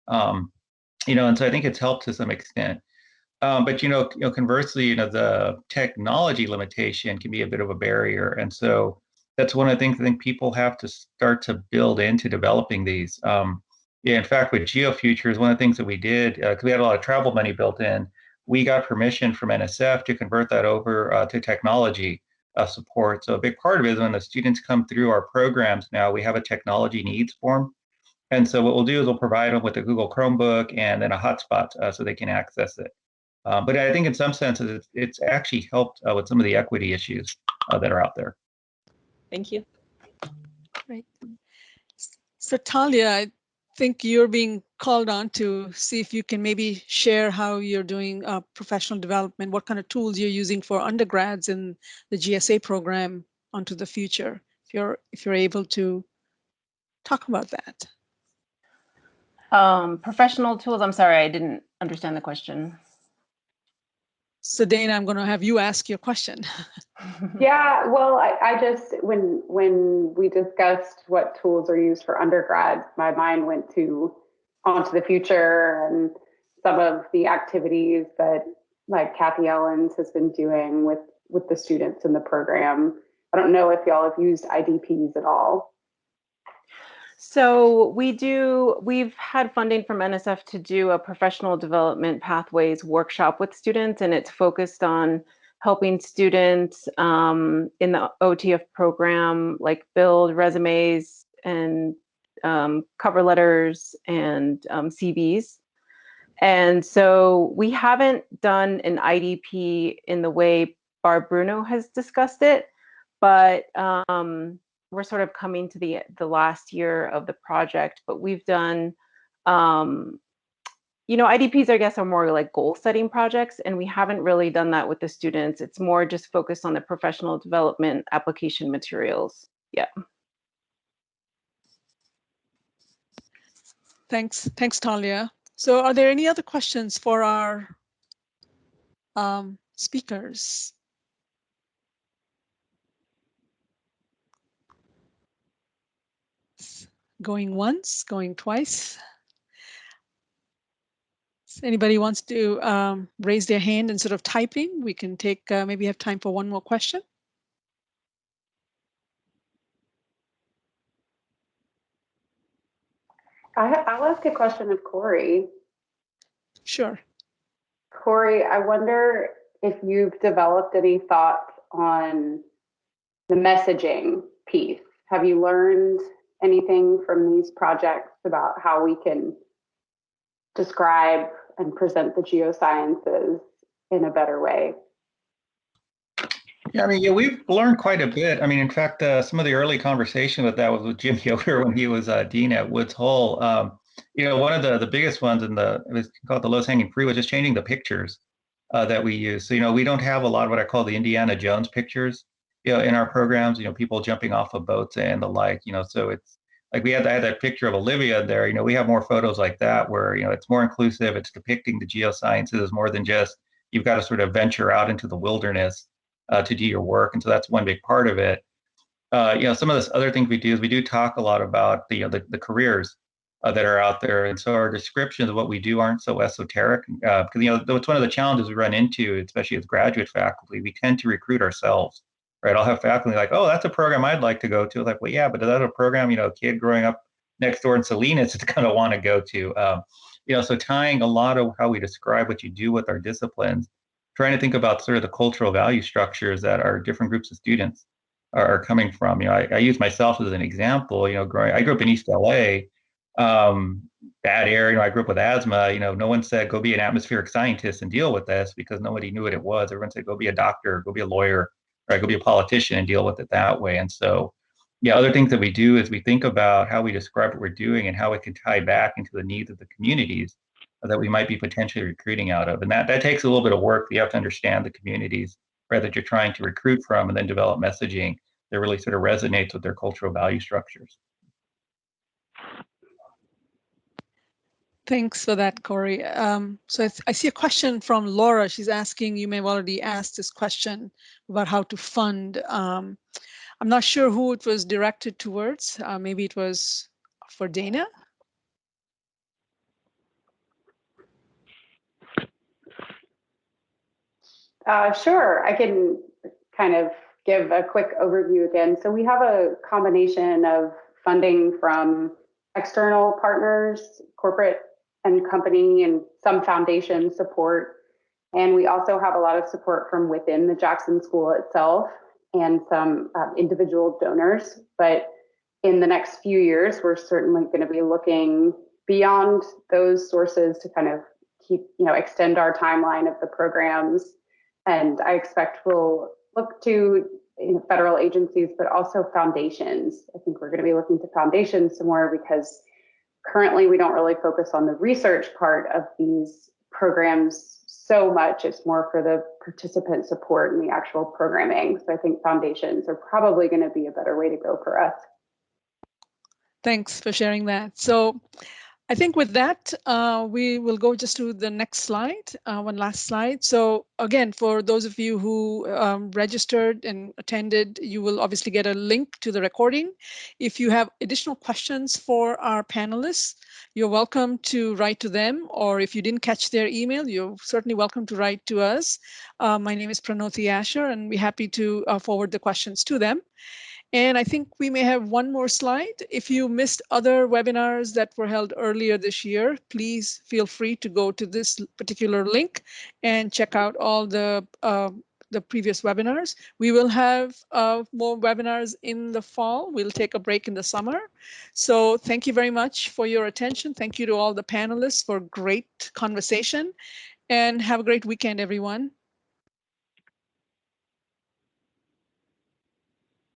And so I think it's helped to some extent. But conversely, the technology limitation can be a bit of a barrier, and so that's one of the things I think people have to start to build into developing these. In fact, with GeoFutures, one of the things that we did, because we had a lot of travel money built in, we got permission from NSF to convert that over to technology support. So a big part of it is when the students come through our programs now, we have a technology needs form. And so what we'll do is we'll provide them with a Google Chromebook and then a hotspot so they can access it. But I think in some senses, it's actually helped with some of the equity issues that are out there. Thank you. Great. So Talia, I think you're being called on to see if you can maybe share how you're doing professional development, what kind of tools you're using for undergrads in the GSA program onto the future, if you're able to talk about that. Professional tools, I'm sorry, I didn't understand the question. So Dana, I'm going to have you ask your question. Yeah, well, I just, when we discussed what tools are used for undergrad, my mind went to onto the future and some of the activities that like Kathy Ellens has been doing with the students in the program. I don't know if y'all have used IDPs at all. So we've had funding from NSF to do a professional development pathways workshop with students, and it's focused on helping students in the OTF program, like build resumes and cover letters and CVs. And so we haven't done an IDP in the way Barb Bruno has discussed it, but we're sort of coming to the last year of the project, but we've done, IDPs, I guess, are more like goal setting projects, and we haven't really done that with the students. It's more just focused on the professional development application materials. Yeah. Thanks, Talia. So are there any other questions for our speakers. Going once, going twice. So anybody wants to raise their hand instead of typing, we can take, maybe have time for one more question. I'll ask a question of Corey. Sure. Corey, I wonder if you've developed any thoughts on the messaging piece. Have you learned anything from these projects about how we can describe and present the geosciences in a better way? Yeah, I mean, yeah, we've learned quite a bit. I mean, in fact, some of the early conversation with that was with Jim Yoder when he was dean at Woods Hole. One of the biggest ones it was called the lowest hanging fruit was just changing the pictures that we use. So, we don't have a lot of what I call the Indiana Jones pictures, in our programs, people jumping off of boats and the like, so it's like I had that picture of Olivia there. We have more photos like that where, it's more inclusive. It's depicting the geosciences more than just you've got to sort of venture out into the wilderness to do your work. And so that's one big part of it. Some of this other things we do is we do talk a lot about the careers that are out there. And so our descriptions of what we do aren't so esoteric because, it's one of the challenges we run into, especially as graduate faculty. We tend to recruit ourselves, right? I'll have faculty like, oh, that's a program I'd like to go to. Like, well, yeah, but is that a program, a kid growing up next door in Salinas is going to want to go to? So tying a lot of how we describe what you do with our disciplines, trying to think about sort of the cultural value structures that our different groups of students are coming from. I use myself as an example. I grew up in East LA, bad air. I grew up with asthma. No one said go be an atmospheric scientist and deal with this because nobody knew what it was. Everyone said go be a doctor, go be a lawyer, or go be a politician and deal with it that way. And so, other things that we do is we think about how we describe what we're doing and how it can tie back into the needs of the communities that we might be potentially recruiting out of. And that takes a little bit of work. You have to understand the communities, right, that you're trying to recruit from and then develop messaging that really sort of resonates with their cultural value structures. Thanks for that, Corey. So I see a question from Laura. She's asking, you may have already asked this question about how to fund. I'm not sure who it was directed towards. Maybe it was for Dana. Sure, I can kind of give a quick overview again. So we have a combination of funding from external partners, corporate and company, and some foundation support. And we also have a lot of support from within the Jackson School itself and some individual donors. But in the next few years, we're certainly going to be looking beyond those sources to kind of keep, extend our timeline of the programs. And I expect we'll look to federal agencies, but also foundations. I think we're going to be looking to foundations some more because currently we don't really focus on the research part of these programs so much. It's more for the participant support and the actual programming. So I think foundations are probably going to be a better way to go for us. Thanks for sharing that. So I think with that, we will go just to the next slide, one last slide. So again, for those of you who registered and attended, you will obviously get a link to the recording. If you have additional questions for our panelists, you're welcome to write to them, or if you didn't catch their email, you're certainly welcome to write to us. My name is Pranoti Asher, and we're happy to forward the questions to them. And I think we may have one more slide. If you missed other webinars that were held earlier this year, please feel free to go to this particular link and check out all the previous webinars. We will have more webinars in the fall. We'll take a break in the summer. So thank you very much for your attention. Thank you to all the panelists for great conversation, and have a great weekend, everyone.